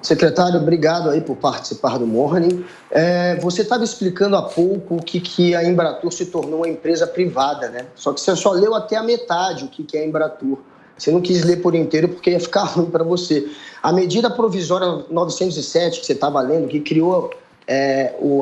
Secretário, obrigado aí por participar do Morning. Você estava explicando há pouco que a Embratur se tornou uma empresa privada, né? Só que você só leu até a metade o que é a Embratur. Você não quis ler por inteiro porque ia ficar ruim para você. A medida provisória 907 que você estava lendo, que criou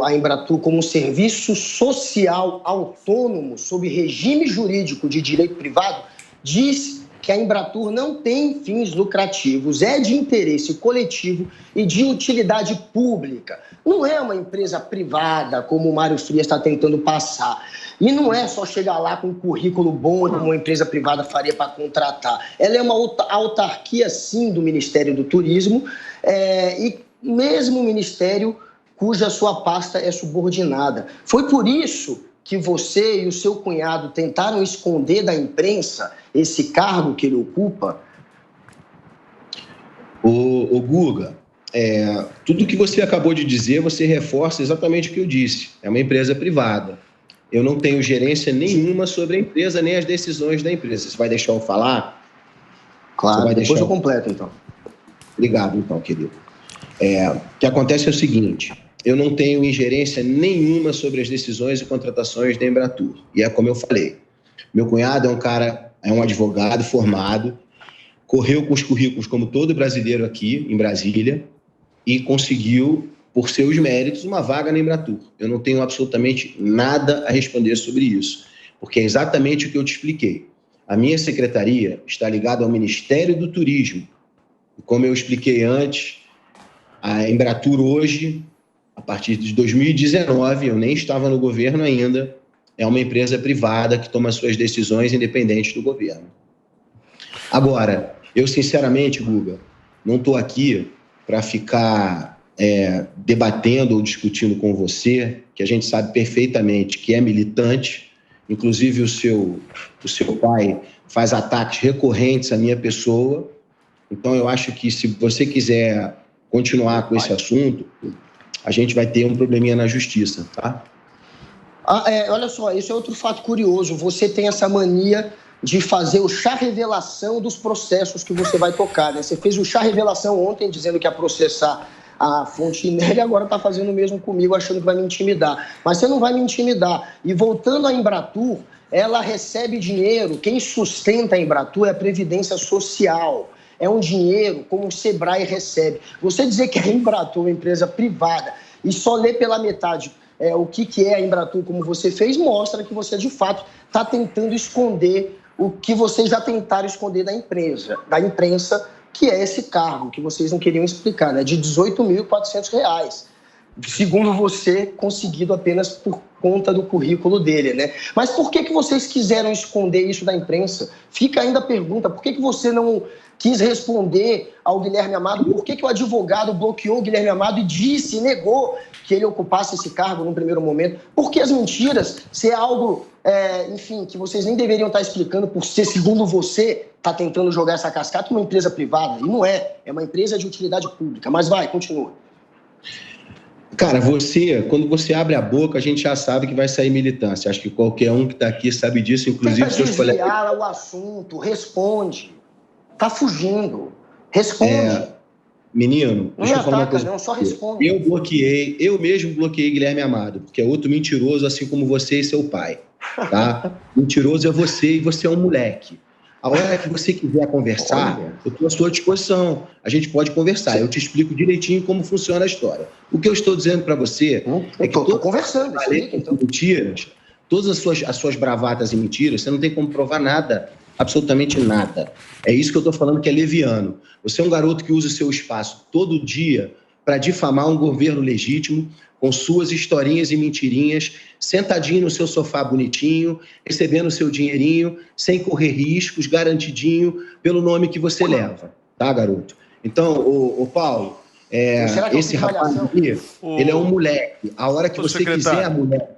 a Embratur como um serviço social autônomo sob regime jurídico de direito privado, diz que a Embratur não tem fins lucrativos, é de interesse coletivo e de utilidade pública. Não é uma empresa privada, como o Mário Frias está tentando passar. E não é só chegar lá com um currículo bom, como uma empresa privada faria para contratar. Ela é uma autarquia, sim, do Ministério do Turismo, e mesmo o Ministério cuja sua pasta é subordinada. Foi por isso que você e o seu cunhado tentaram esconder da imprensa esse cargo que ele ocupa? O Guga, tudo que você acabou de dizer, você reforça exatamente o que eu disse. É uma empresa privada. Eu não tenho gerência nenhuma sobre a empresa, nem as decisões da empresa. Você vai deixar eu falar? Claro, depois eu completo, então. Obrigado, então, querido. O que acontece é o seguinte: eu não tenho ingerência nenhuma sobre as decisões e contratações da Embratur. E é como eu falei, meu cunhado é um advogado formado, correu com os currículos como todo brasileiro aqui em Brasília e conseguiu, por seus méritos, uma vaga na Embratur. Eu não tenho absolutamente nada a responder sobre isso, porque é exatamente o que eu te expliquei. A minha secretaria está ligada ao Ministério do Turismo. E como eu expliquei antes, a Embratur hoje, a partir de 2019, eu nem estava no governo ainda, é uma empresa privada que toma suas decisões independentes do governo. Agora, eu sinceramente, Guga, não estou aqui para ficar debatendo ou discutindo com você, que a gente sabe perfeitamente que é militante, inclusive o seu pai faz ataques recorrentes à minha pessoa. Então, eu acho que se você quiser continuar com esse assunto, a gente vai ter um probleminha na justiça, tá? Olha só, isso é outro fato curioso. Você tem essa mania de fazer o chá revelação dos processos que você vai tocar, né? Você fez o chá revelação ontem dizendo que ia processar a Fontinelli e agora está fazendo o mesmo comigo, achando que vai me intimidar. Mas você não vai me intimidar. E voltando à Embratur, ela recebe dinheiro, quem sustenta a Embratur é a Previdência Social. É um dinheiro como o Sebrae recebe. Você dizer que a Embratur é uma empresa privada e só ler pela metade o que é a Embratur como você fez, mostra que você, de fato, está tentando esconder o que vocês já tentaram esconder da imprensa, que é esse cargo que vocês não queriam explicar, né? De R$ 18.400. Segundo você, conseguido apenas por conta do currículo dele, né? Mas por que vocês quiseram esconder isso da imprensa? Fica ainda a pergunta, por que você não quis responder ao Guilherme Amado? Por que o advogado bloqueou o Guilherme Amado e disse, negou que ele ocupasse esse cargo num primeiro momento? Por que as mentiras? Se é algo, enfim, que vocês nem deveriam estar explicando por ser, segundo você, está tentando jogar essa cascata uma empresa privada. E não é uma empresa de utilidade pública. Mas vai, continua. Cara, quando você abre a boca, a gente já sabe que vai sair militância. Acho que qualquer um que está aqui sabe disso, inclusive seus colegas. Desviar o assunto, responde. Tá fugindo. Responde. Menino, deixa eu falar uma coisa. Não, só responde. Eu mesmo bloqueei Guilherme Amado, porque é outro mentiroso, assim como você e seu pai. Tá? Mentiroso é você e você é um moleque. A hora que você quiser conversar, eu estou à sua disposição. A gente pode conversar. Eu te explico direitinho como funciona a história. O que eu estou dizendo para você é que estou conversando. Então. Mentiras, todas as suas bravatas e mentiras, você não tem como provar nada, absolutamente nada. É isso que eu estou falando que é leviano. Você é um garoto que usa o seu espaço todo dia para difamar um governo legítimo, com suas historinhas e mentirinhas, sentadinho no seu sofá bonitinho, recebendo o seu dinheirinho, sem correr riscos, garantidinho, pelo nome que você leva, tá, garoto? Então, ô Paulo, esse rapaz aqui, ele é um moleque. A hora que você quiser, mulher,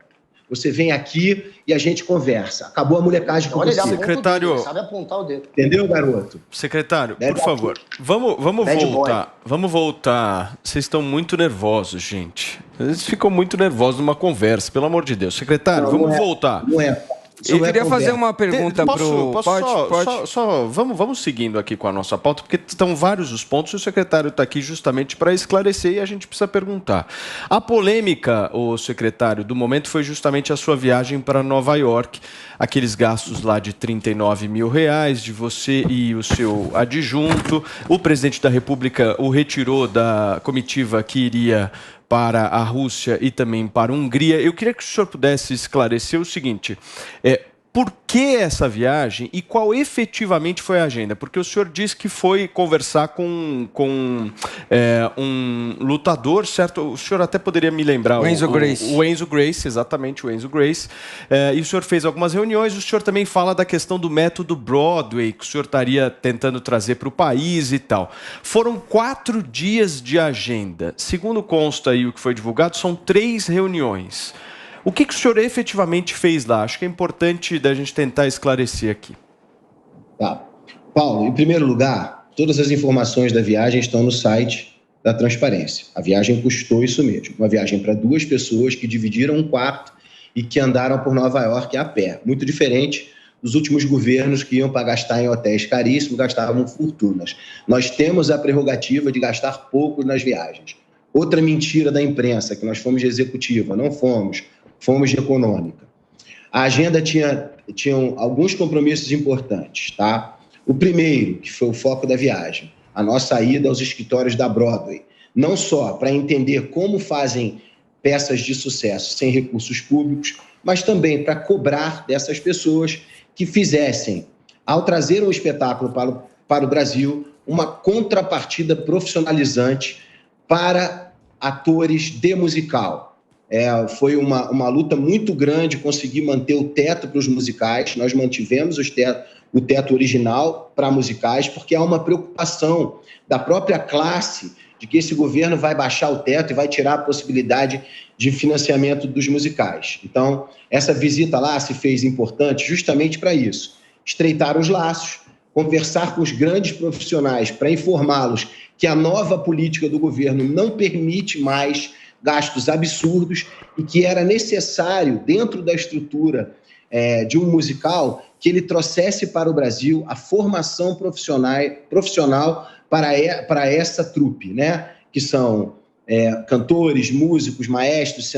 você vem aqui e a gente conversa. Acabou a molecagem com você. Secretário, sabe apontar o dedo. Entendeu, garoto? Secretário, por favor, vamos voltar. Vamos voltar. Vocês estão muito nervosos, gente. Vocês ficam muito nervosos numa conversa, pelo amor de Deus. Secretário, vamos voltar. Eu queria fazer uma pergunta para o... Vamos seguindo aqui com a nossa pauta, porque estão vários os pontos e o secretário está aqui justamente para esclarecer e a gente precisa perguntar. A polêmica, o secretário, do momento foi justamente a sua viagem para Nova York, aqueles gastos lá de R$39 mil, de você e o seu adjunto. O presidente da República o retirou da comitiva que iria para a Rússia e também para a Hungria. Eu queria que o senhor pudesse esclarecer o seguinte, por que essa viagem e qual efetivamente foi a agenda? Porque o senhor disse que foi conversar com um lutador, certo? O senhor até poderia me lembrar. O Enzo Grace. O Enzo Grace, exatamente, o Enzo Grace. E o senhor fez algumas reuniões, o senhor também fala da questão do método Broadway, que o senhor estaria tentando trazer para o país e tal. Foram 4 dias de agenda. Segundo consta aí o que foi divulgado, são 3 reuniões. O que o senhor efetivamente fez lá? Acho que é importante da gente tentar esclarecer aqui. Tá. Paulo, em primeiro lugar, todas as informações da viagem estão no site da Transparência. A viagem custou isso mesmo. Uma viagem para 2 pessoas que dividiram um quarto e que andaram por Nova York a pé. Muito diferente dos últimos governos que iam para gastar em hotéis caríssimos, gastavam fortunas. Nós temos a prerrogativa de gastar pouco nas viagens. Outra mentira da imprensa, que nós fomos de executiva. Não fomos. Fomos de econômica. A agenda tinha alguns compromissos importantes, tá? O primeiro, que foi o foco da viagem, a nossa ida aos escritórios da Broadway, não só para entender como fazem peças de sucesso sem recursos públicos, mas também para cobrar dessas pessoas que fizessem, ao trazer um espetáculo para o Brasil, uma contrapartida profissionalizante para atores de musical. Foi uma luta muito grande conseguir manter o teto para os musicais. Nós mantivemos o teto original para musicais, porque há uma preocupação da própria classe de que esse governo vai baixar o teto e vai tirar a possibilidade de financiamento dos musicais. Então, essa visita lá se fez importante justamente para isso. Estreitar os laços, conversar com os grandes profissionais para informá-los que a nova política do governo não permite mais gastos absurdos e que era necessário, dentro da estrutura de um musical, que ele trouxesse para o Brasil a formação profissional para essa trupe, né? Que são cantores, músicos, maestros,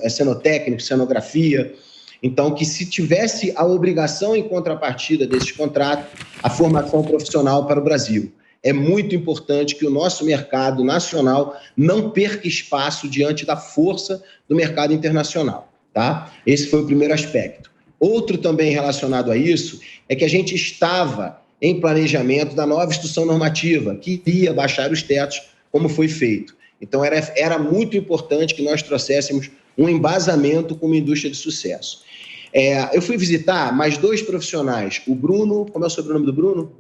cenotécnicos, cenografia. Então, que se tivesse a obrigação em contrapartida desses contratos, a formação profissional para o Brasil. É muito importante que o nosso mercado nacional não perca espaço diante da força do mercado internacional, tá? Esse foi o primeiro aspecto. Outro também relacionado a isso é que a gente estava em planejamento da nova instrução normativa, que iria baixar os tetos, como foi feito. Então, era muito importante que nós trouxéssemos um embasamento com uma indústria de sucesso. Eu fui visitar mais 2 profissionais, o Bruno, como é o sobrenome do Bruno?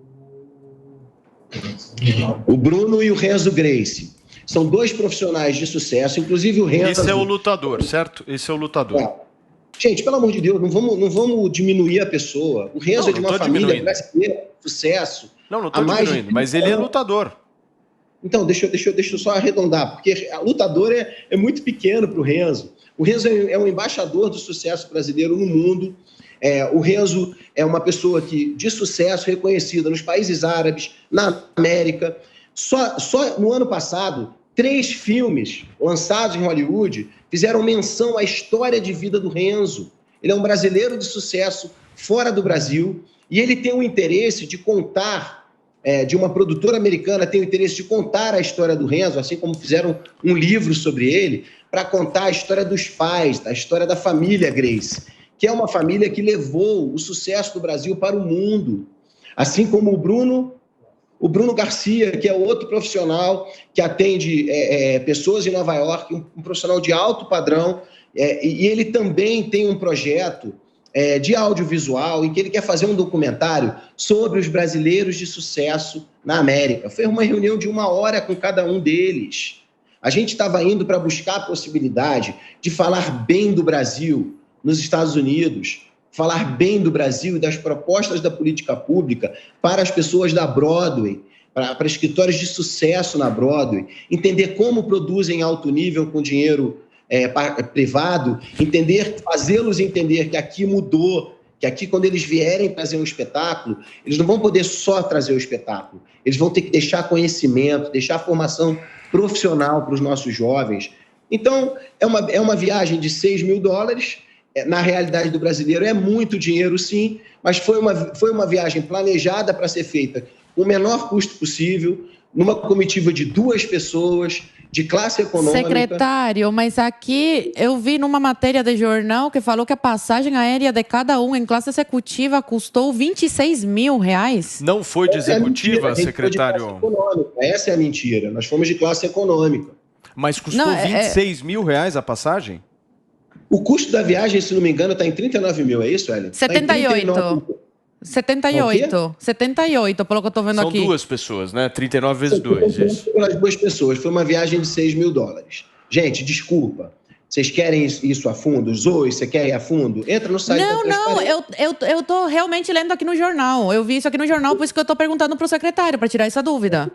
O Bruno e o Renzo Grace. São 2 profissionais de sucesso, inclusive o Renzo... Esse é o lutador, certo? Esse é o lutador. Gente, pelo amor de Deus, não vamos diminuir a pessoa. O Renzo é de uma família brasileira, sucesso. Não estou diminuindo, mas ele é lutador. Então, deixa eu só arredondar, porque a lutador é muito pequeno para o Renzo. O Renzo é um embaixador do sucesso brasileiro no mundo. O Renzo é uma pessoa de sucesso reconhecida nos países árabes, na América. Só no ano passado, 3 filmes lançados em Hollywood fizeram menção à história de vida do Renzo. Ele é um brasileiro de sucesso fora do Brasil e ele tem o interesse de contar, de uma produtora americana, tem o interesse de contar a história do Renzo, assim como fizeram um livro sobre ele, para contar a história dos pais, a história da família Grace, que é uma família que levou o sucesso do Brasil para o mundo. Assim como o Bruno Garcia, que é outro profissional que atende pessoas em Nova York, um profissional de alto padrão, e ele também tem um projeto de audiovisual em que ele quer fazer um documentário sobre os brasileiros de sucesso na América. Foi uma reunião de 1 hora com cada um deles. A gente estava indo para buscar a possibilidade de falar bem do Brasil nos Estados Unidos, falar bem do Brasil e das propostas da política pública para as pessoas da Broadway, para escritórios de sucesso na Broadway, entender como produzem alto nível com dinheiro privado, fazê-los entender que aqui mudou que aqui, quando eles vierem trazer um espetáculo, eles não vão poder só trazer o espetáculo. Eles vão ter que deixar conhecimento, deixar formação profissional para os nossos jovens. Então, é uma viagem de $6 mil. Na realidade do brasileiro é muito dinheiro, sim, mas foi uma viagem planejada para ser feita com o menor custo possível, numa comitiva de 2 pessoas, de classe econômica. Secretário, mas aqui eu vi numa matéria de jornal que falou que a passagem aérea de cada um em classe executiva custou R$26 mil. Não foi de executiva, secretário? Foi de classe econômica. Essa é a mentira. Nós fomos de classe econômica. Mas custou R$26 mil a passagem? O custo da viagem, se não me engano, está em 39 mil, é isso, Ellen? 78. 78, pelo que eu estou vendo aqui. São 2 pessoas, né? 39 vezes 2, isso. Pelas 2 pessoas, foi uma viagem de $6 mil. Gente, desculpa. Vocês querem isso a fundo? Zoe, você quer ir a fundo? Entra no site da Transparência. Eu tô realmente lendo aqui no jornal. Eu vi isso aqui no jornal, por isso que eu tô perguntando pro secretário, para tirar essa dúvida.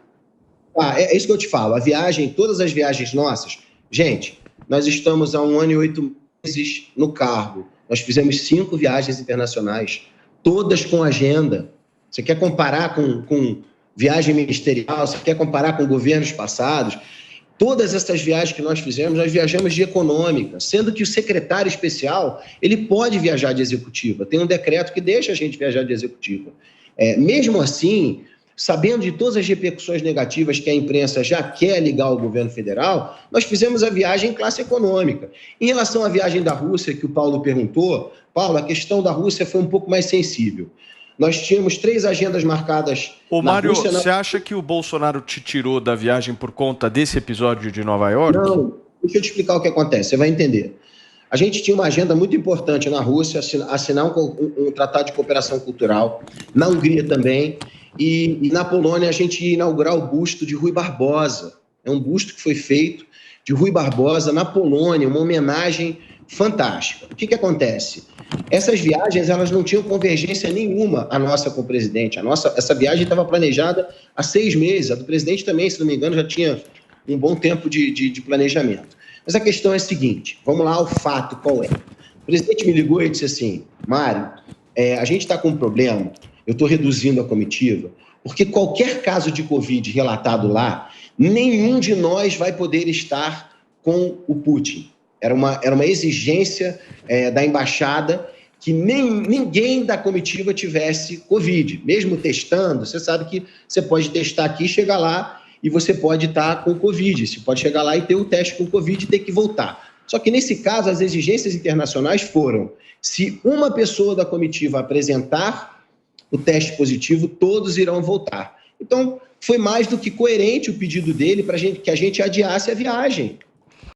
É isso que eu te falo. A viagem, todas as viagens nossas... Gente, nós estamos há 1 ano e 8 meses no cargo. Nós fizemos 5 viagens internacionais, todas com agenda. Você quer comparar com viagem ministerial? Você quer comparar com governos passados? Todas essas viagens que nós fizemos, nós viajamos de econômica, sendo que o secretário especial, ele pode viajar de executiva. Tem um decreto que deixa a gente viajar de executiva. Mesmo assim, sabendo de todas as repercussões negativas que a imprensa já quer ligar ao governo federal, nós fizemos a viagem em classe econômica. Em relação à viagem da Rússia, que o Paulo perguntou, Paulo, a questão da Rússia foi um pouco mais sensível. Nós tínhamos 3 agendas marcadas. Ô, Mário, você acha que o Bolsonaro te tirou da viagem por conta desse episódio de Nova York? Não, deixa eu te explicar o que acontece, você vai entender. A gente tinha uma agenda muito importante na Rússia, assinar um tratado de cooperação cultural, na Hungria também, e na Polônia a gente ia inaugurar o busto de Rui Barbosa. É um busto que foi feito de Rui Barbosa na Polônia, uma homenagem fantástica. O que acontece? Essas viagens, elas não tinham convergência nenhuma, a nossa com o presidente. Essa viagem estava planejada há 6 meses. A do presidente também, se não me engano, já tinha um bom tempo de planejamento. Mas a questão é a seguinte, vamos lá ao fato, qual é? O presidente me ligou e disse assim, Mário, a gente está com um problema, eu estou reduzindo a comitiva, porque qualquer caso de Covid relatado lá, nenhum de nós vai poder estar com o Putin. Era uma exigência da embaixada que ninguém da comitiva tivesse Covid. Mesmo testando, você sabe que você pode testar aqui, chegar lá e você pode estar com Covid. Você pode chegar lá e ter o teste com Covid e ter que voltar. Só que nesse caso, as exigências internacionais foram, se uma pessoa da comitiva apresentar o teste positivo, todos irão voltar. Então, foi mais do que coerente o pedido dele para que a gente adiasse a viagem.